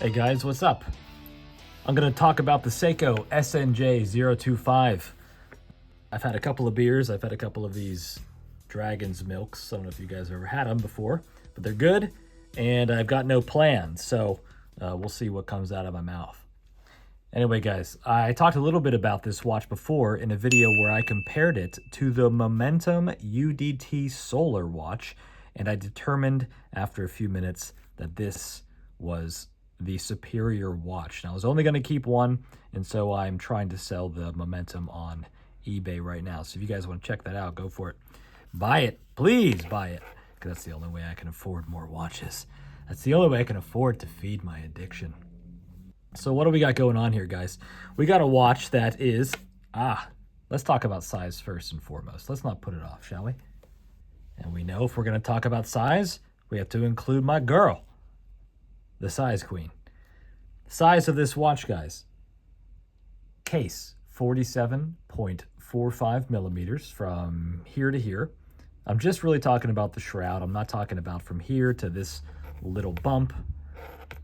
Hey guys, what's up? I'm going to talk about the Seiko SNJ025. I've had a couple of beers. I've had a couple of these Dragon's Milks. I don't know if you guys have ever had them before, but they're good, and I've got no plans, so we'll see what comes out of my mouth. Anyway, guys, I talked a little bit about this watch before in a video where I compared it to the Momentum UDT Solar watch, and I determined after a few minutes that this was the superior watch. Now, I was only going to keep one, and so I'm trying to sell the Momentum on eBay right now. So if you guys want to check that out, go for it. Buy it. Please buy it, because that's the only way I can afford more watches. That's the only way I can afford to feed my addiction. So what do we got going on here, guys? We got a watch that is... let's talk about size first and foremost. Let's not put it off, shall we? And we know if we're going to talk about size, we have to include my girl, the size queen. Size of this watch, guys. Case, 47.45 millimeters from here to here. I'm just really talking about the shroud. I'm not talking about from here to this little bump.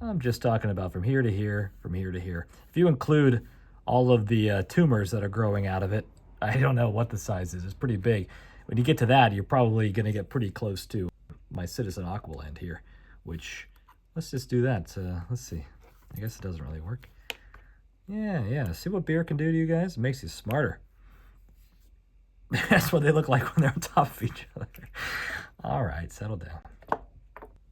I'm just talking about from here to here, from here to here. If you include all of the tumors that are growing out of it, I don't know what the size is. It's pretty big. When you get to that, you're probably going to get pretty close to my Citizen Aqualand here, which... let's just do that. Let's see. I guess it doesn't really work. Yeah. See what beer can do to you guys? It makes you smarter. That's what they look like when they're on top of each other. All right, settle down.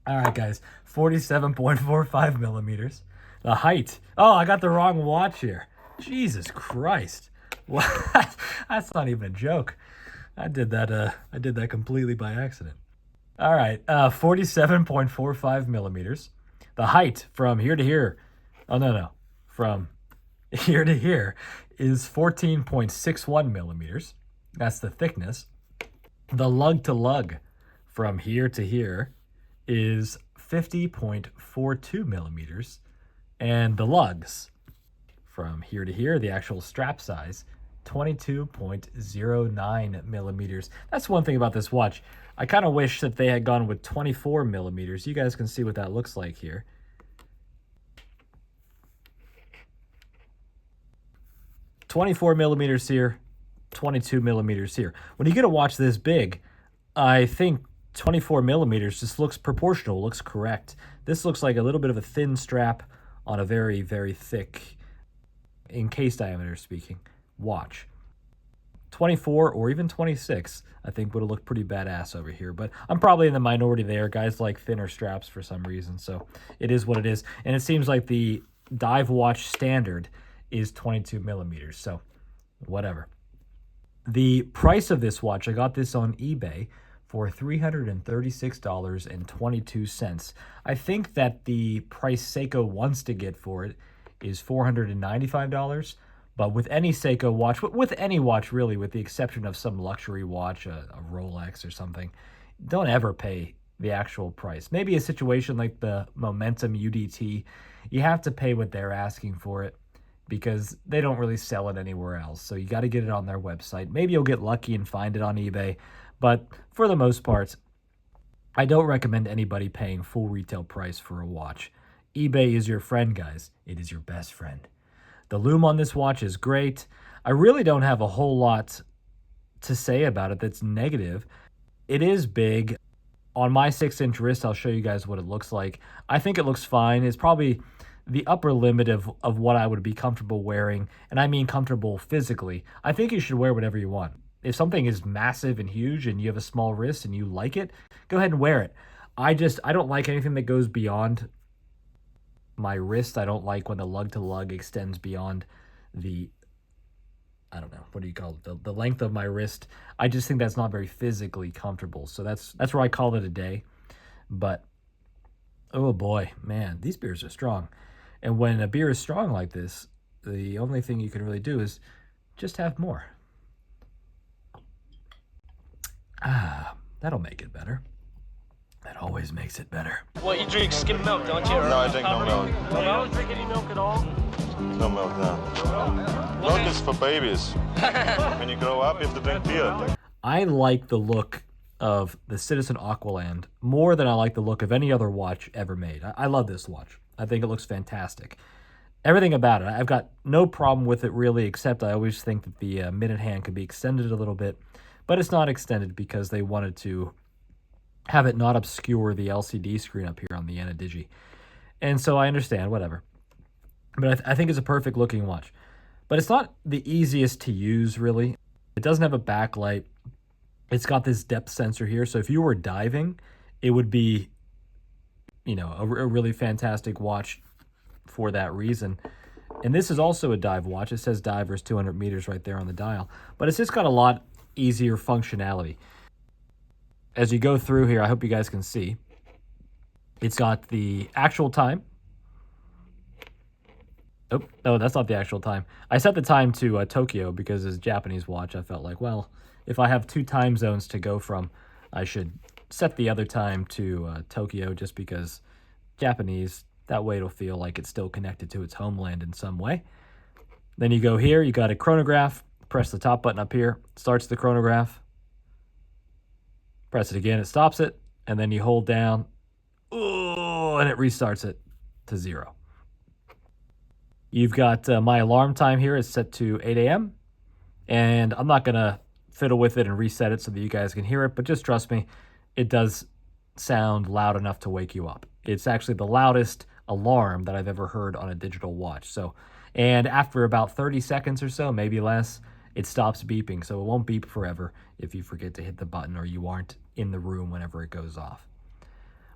All right, guys. 47.45 millimeters. The height. Oh, I got the wrong watch here. Jesus Christ. What? That's not even a joke. I did that completely by accident. All right, 47.45 millimeters. The height from here to here, from here to here is 14.61 millimeters. That's the thickness. The lug to lug from here to here is 50.42 millimeters. And the lugs from here to here, the actual strap size, 22.09 millimeters. That's one thing about this watch. I kind of wish that they had gone with 24 millimeters. You guys can see what that looks like here. 24 millimeters here, 22 millimeters here. When you get a watch this big, I think 24 millimeters just looks proportional, looks correct. This looks like a little bit of a thin strap on a very, very thick, in case diameter speaking, watch. 24 or even 26, I think would have looked pretty badass over here. But I'm probably in the minority there. Guys like thinner straps for some reason, so it is what it is. And it seems like the dive watch standard is 22 millimeters, so whatever. The price of this watch, I got this on eBay for $336.22. I think that the price Seiko wants to get for it is $495. But with any Seiko watch, with any watch really, with the exception of some luxury watch, a Rolex or something, don't ever pay the actual price. Maybe a situation like the Momentum UDT, you have to pay what they're asking for it because they don't really sell it anywhere else. So you got to get it on their website. Maybe you'll get lucky and find it on eBay. But for the most part, I don't recommend anybody paying full retail price for a watch. eBay is your friend, guys. It is your best friend. The Loom on this watch is great. I really don't have a whole lot to say about it that's negative. It is big. On my 6-inch wrist, I'll show you guys what it looks like. I think it looks fine. It's probably the upper limit of what I would be comfortable wearing, and I mean comfortable physically. I think you should wear whatever you want. If something is massive and huge and you have a small wrist and you like it, go ahead and wear it. I don't like anything that goes beyond my wrist. I don't like when the lug to lug extends beyond the, I don't know, what do you call it? The length of my wrist. I just think that's not very physically comfortable. So that's where I call it a day. But, oh boy, man, these beers are strong. And when a beer is strong like this, the only thing you can really do is just have more. That'll make it better. That always makes it better. Well, you drink skim milk, don't you? No, I drink no milk. No, I don't drink any milk at all. No milk, no. Milk is for babies. When you grow up, you have to drink beer. I like the look of the Citizen Aqualand more than I like the look of any other watch ever made. I love this watch. I think it looks fantastic. Everything about it, I've got no problem with it really, except I always think that the minute hand could be extended a little bit, but it's not extended because they wanted to have it not obscure the LCD screen up here on the Anadigi. And so I understand, whatever. But I think it's a perfect looking watch. But it's not the easiest to use, really. It doesn't have a backlight. It's got this depth sensor here, so if you were diving, it would be, a really fantastic watch for that reason. And this is also a dive watch. It says divers 200 meters right there on the dial. But it's just got a lot easier functionality. As you go through here, I hope you guys can see, it's got the actual time. Oh, no, that's not the actual time. I set the time to Tokyo because it's a Japanese watch. I felt like, well, if I have 2 time zones to go from, I should set the other time to Tokyo just because Japanese, that way it'll feel like it's still connected to its homeland in some way. Then you go here, you got a chronograph. Press the top button up here, starts the chronograph. Press it again, it stops it, and then you hold down, and it restarts it to 0. You've got my alarm time here is set to 8 a.m. And I'm not going to fiddle with it and reset it so that you guys can hear it, but just trust me, it does sound loud enough to wake you up. It's actually the loudest alarm that I've ever heard on a digital watch. And after about 30 seconds or so, maybe less, it stops beeping, so it won't beep forever if you forget to hit the button or you aren't in the room whenever it goes off.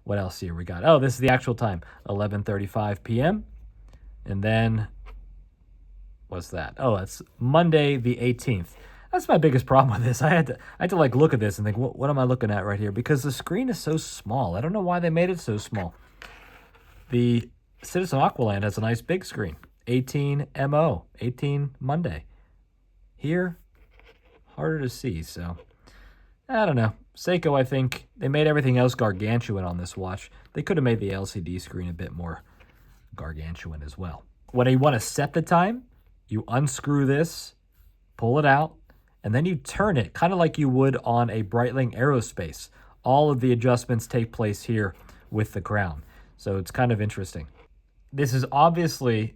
What else here we got? Oh, this is the actual time, 11:35 p.m. And then, what's that? Oh, it's Monday the 18th. That's my biggest problem with this. I had to like look at this and think, what am I looking at right here? Because the screen is so small. I don't know why they made it so small. The Citizen Aqualand has a nice big screen. 18 MO, 18 Monday. Here, harder to see, so I don't know. Seiko, I think, they made everything else gargantuan on this watch. They could have made the LCD screen a bit more gargantuan as well. When you want to set the time, you unscrew this, pull it out, and then you turn it, kind of like you would on a Breitling Aerospace. All of the adjustments take place here with the crown. So it's kind of interesting. This is obviously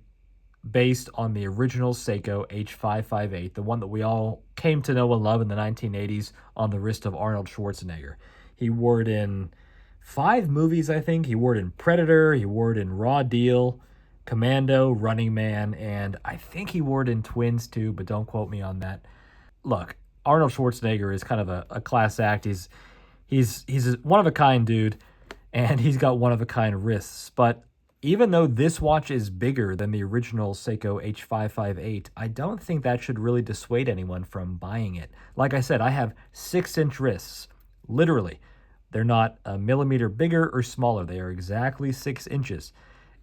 based on the original Seiko H558, the one that we all came to know and love in the 1980s on the wrist of Arnold Schwarzenegger. He wore it in 5 movies, I think. He wore it in Predator, he wore it in Raw Deal, Commando, Running Man, and I think he wore it in Twins too, but don't quote me on that. Look, Arnold Schwarzenegger is kind of a class act. He's a one-of-a-kind dude, and he's got one-of-a-kind wrists, but even though this watch is bigger than the original Seiko H558, I don't think that should really dissuade anyone from buying it. Like I said, I have 6-inch wrists. Literally. They're not a millimeter bigger or smaller. They are exactly 6 inches.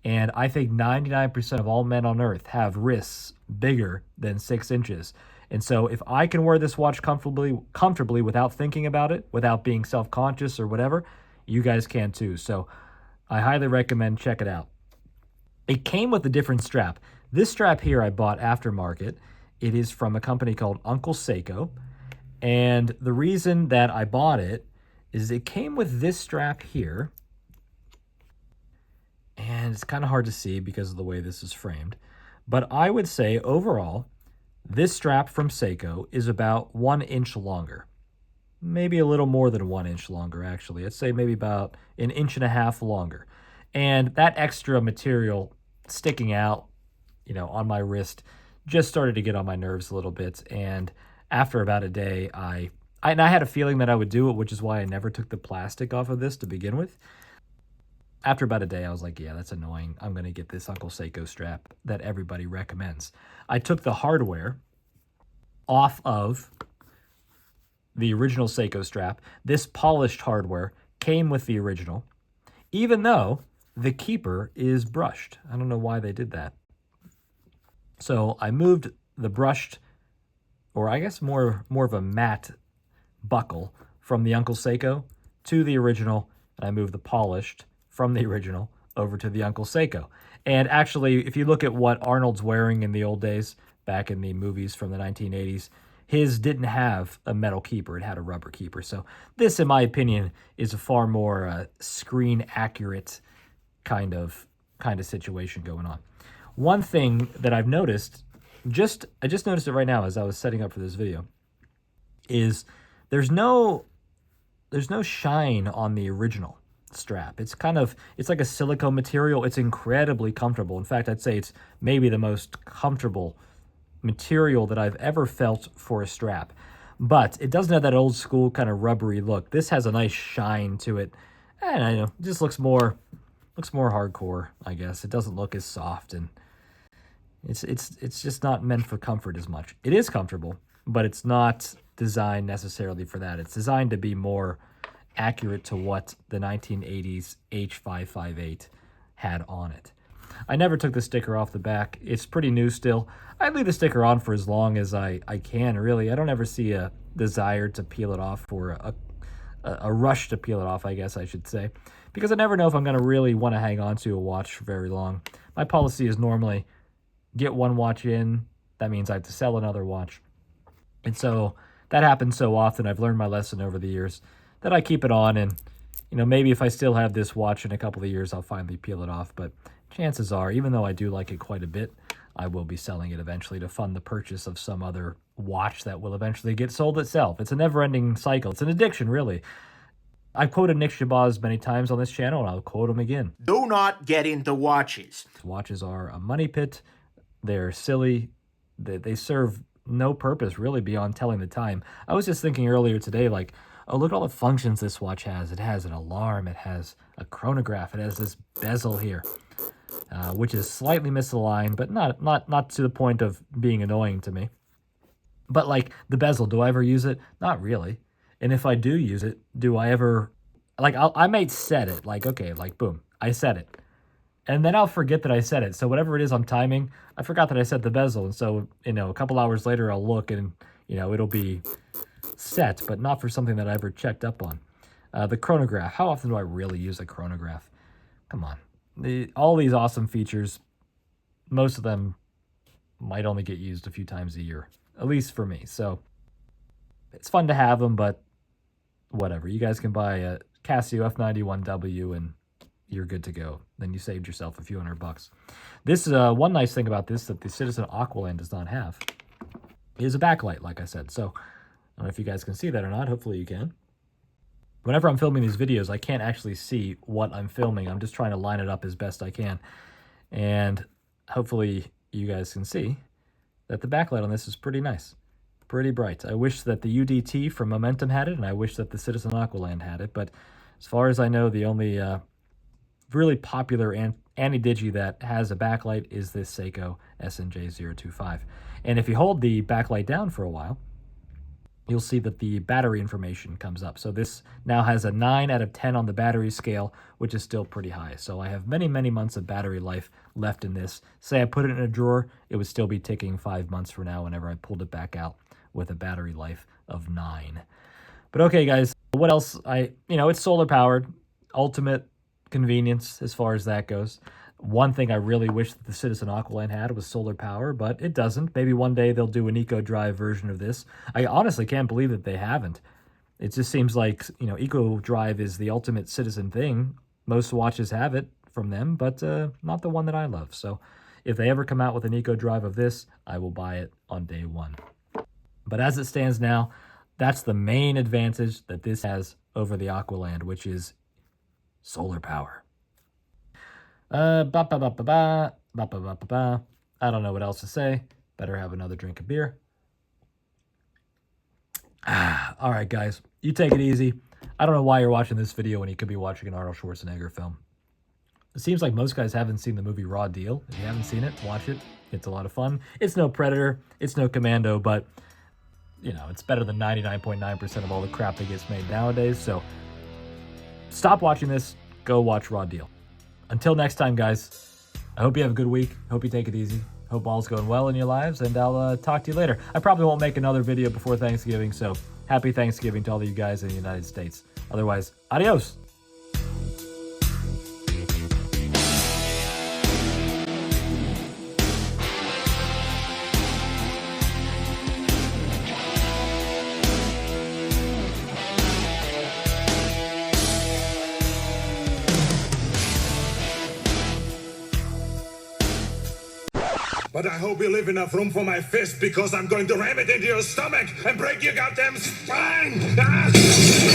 And I think 99% of all men on Earth have wrists bigger than 6 inches. And so if I can wear this watch comfortably without thinking about it, without being self-conscious or whatever, you guys can too. So I highly recommend check it out. It came with a different strap. This strap here I bought aftermarket. It is from a company called Uncle Seiko. And the reason that I bought it is it came with this strap here. And it's kind of hard to see because of the way this is framed. But I would say overall, this strap from Seiko is about 1 inch longer. Maybe a little more than 1 inch longer, actually. I'd say maybe about 1.5 inches longer. And that extra material sticking out, on my wrist just started to get on my nerves a little bit. And after about a day, I had a feeling that I would do it, which is why I never took the plastic off of this to begin with. After about a day, I was like, yeah, that's annoying. I'm going to get this Uncle Seiko strap that everybody recommends. I took the hardware off of the original Seiko strap. This polished hardware came with the original, even though the keeper is brushed. I don't know why they did that. So I moved the brushed, or I guess more of a matte buckle from the Uncle Seiko to the original, and I moved the polished from the original over to the Uncle Seiko. And actually, if you look at what Arnold's wearing in the old days, back in the movies from the 1980s, his didn't have a metal keeper. It had a rubber keeper. So this, in my opinion, is a far more screen accurate kind of kind of situation going on. One thing that I've noticed, I just noticed it right now as I was setting up for this video, is there's no shine on the original strap. It's like a silicone material. It's incredibly comfortable. In fact, I'd say it's maybe the most comfortable material that I've ever felt for a strap. But it doesn't have that old school kind of rubbery look. This has a nice shine to it. And I know, it just looks more hardcore, I guess. It doesn't look as soft, and it's just not meant for comfort as much. It is comfortable, but it's not designed necessarily for that. It's designed to be more accurate to what the 1980s H558 had on it. I never took the sticker off the back. It's pretty new still. I leave the sticker on for as long as I can, really. I don't ever see a desire to peel it off, or a rush to peel it off, I guess I should say, because I never know if I'm going to really want to hang on to a watch for very long. My policy is normally get one watch in, that means I have to sell another watch. And so that happens so often. I've learned my lesson over the years that I keep it on, and maybe if I still have this watch in a couple of years, I'll finally peel it off. But chances are, even though I do like it quite a bit, I will be selling it eventually to fund the purchase of some other watch that will eventually get sold itself. It's a never-ending cycle. It's an addiction, really. I've quoted Nick Shabazz many times on this channel, and I'll quote him again. Do not get into watches. Watches are a money pit. They're silly. They serve no purpose, really, beyond telling the time. I was just thinking earlier today, like, oh, look at all the functions this watch has. It has an alarm. It has a chronograph. It has this bezel here, which is slightly misaligned, but not to the point of being annoying to me. But, like, the bezel, do I ever use it? Not really. And if I do use it, do I ever... Like, I might set it. Like, okay, like, boom, I set it. And then I'll forget that I set it. So whatever it is I'm timing, I forgot that I set the bezel. And so, a couple hours later, I'll look and, it'll be set, but not for something that I ever checked up on. The chronograph. How often do I really use a chronograph? Come on. All these awesome features, most of them might only get used a few times a year, at least for me. So it's fun to have them, but whatever. You guys can buy a Casio F91W and you're good to go. Then you saved yourself a few $100. This one nice thing about this that the Citizen Aqualand does not have is a backlight, like I said. So I don't know if you guys can see that or not. Hopefully you can. Whenever I'm filming these videos, I can't actually see what I'm filming. I'm just trying to line it up as best I can. And hopefully you guys can see that the backlight on this is pretty nice. Pretty bright. I wish that the UDT from Momentum had it, and I wish that the Citizen Aqualand had it. But as far as I know, the only really popular anti-digi that has a backlight is this Seiko SNJ025. And if you hold the backlight down for a while, you'll see that the battery information comes up. So this now has a 9 out of 10 on the battery scale, which is still pretty high. So I have many, many months of battery life left in this. Say I put it in a drawer, it would still be ticking 5 months from now whenever I pulled it back out with a battery life of 9. But okay, guys, what else? It's solar powered, ultimate convenience as far as that goes. One thing I really wish that the Citizen Aqualand had was solar power, but it doesn't. Maybe one day they'll do an Eco Drive version of this. I honestly can't believe that they haven't. It just seems like, Eco Drive is the ultimate Citizen thing. Most watches have it from them, but not the one that I love. So if they ever come out with an Eco Drive of this, I will buy it on day one. But as it stands now, that's the main advantage that this has over the Aqualand, which is solar power. I don't know what else to say. Better have another drink of beer. All right, guys, you take it easy. I don't know why you're watching this video when you could be watching an Arnold Schwarzenegger film. It seems like most guys haven't seen the movie Raw Deal. If you haven't seen it, watch it. It's a lot of fun. It's no Predator. It's no Commando, but, it's better than 99.9% of all the crap that gets made nowadays. So stop watching this. Go watch Raw Deal. Until next time, guys, I hope you have a good week. Hope you take it easy. Hope all's going well in your lives, and I'll talk to you later. I probably won't make another video before Thanksgiving, so happy Thanksgiving to all of you guys in the United States. Otherwise, adios. But I hope you leave enough room for my fist because I'm going to ram it into your stomach and break your goddamn spine! Ah!